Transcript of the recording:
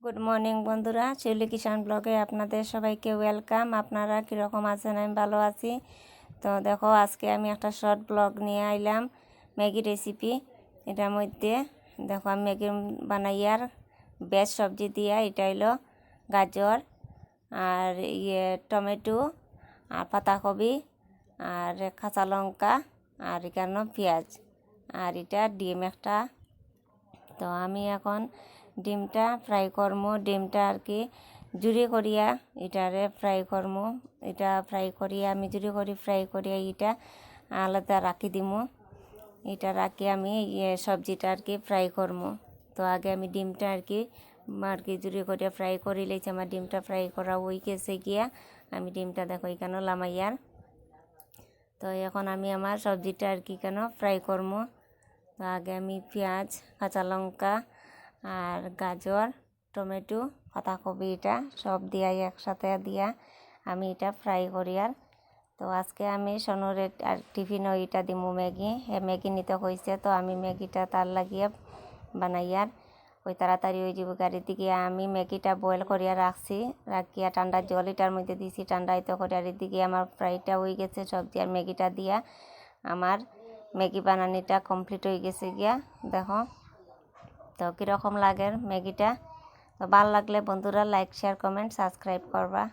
Good morning বন্ধুরা, শিউলি কিষান ব্লগে আপনাদের সবাইকে ওয়েলকাম। আপনারা কীরকম আছেন? আমি ভালো আছি। তো দেখো, আজকে আমি একটা শর্ট ব্লগ নিয়ে আইলাম ম্যাগি রেসিপি। এটার মধ্যে দেখো আমি ম্যাগি বানাইয়ার বেশ সবজি দিয়া, এটা হইলো গাজর আর টমেটো আর পাতাকপি আর কাঁচা লঙ্কা আর এখানে পেঁয়াজ আর এটা ডিম একটা। তো আমি এখন ডিমটা ফ্রাই করবো। ডিমটা আর কি জুড়ি করিয়া এটারে ফ্রাই করবো। এটা ফ্রাই করিয়া আমি জুড়ি করি ফ্রাই করিয়া এটা আলাদা রাখি দিমু। এটা রাখি আমি সবজিটা আর কি ফ্রাই করবো। তো আগে আমি ডিমটা আর কি জুড়ি করিয়া ফ্রাই করি লেছি। আমার ডিমটা ফ্রাই করা ওই গেছে গিয়া আমি ডিমটা দেখো এখানে লামাইয়ার। তো এখন আমি আমার সবজিটা আর কি কেন ফ্রাই করবো। তো আগে আমি পেঁয়াজ, কাঁচা লঙ্কা আর গাজর, টমেটো, পাতাকপি এটা সব দিয়া একসাথে দিয়া আমি এটা ফ্রাই করি। আর তো আজকে আমি সোনরের আর টিফিনও এটা দিমু ম্যাগি। ম্যাগি নিতে হয়েছে, তো আমি ম্যাগিটা তার লাগিয়ে বানাইয়ার ওই তাড়াতাড়ি ওই যাব গাড়ির দিকে। আমি ম্যাগিটা বয়েল করিয়া রাখিয়া ঠান্ডা জল এটার মধ্যে দিছি, ঠান্ডায়িত করে। আর এদিকে আমার ফ্রাইটা হয়ে গেছে সবজি আর ম্যাগিটা দিয়া আমার ম্যাগি বানানিটা কমপ্লিট হয়ে গেছে গিয়া। দেখো তো কীরকম লাগে ম্যাগিটা। তো ভালো লাগলে বন্ধুরা লাইক, শেয়ার, কমেন্ট, সাবস্ক্রাইব করবা।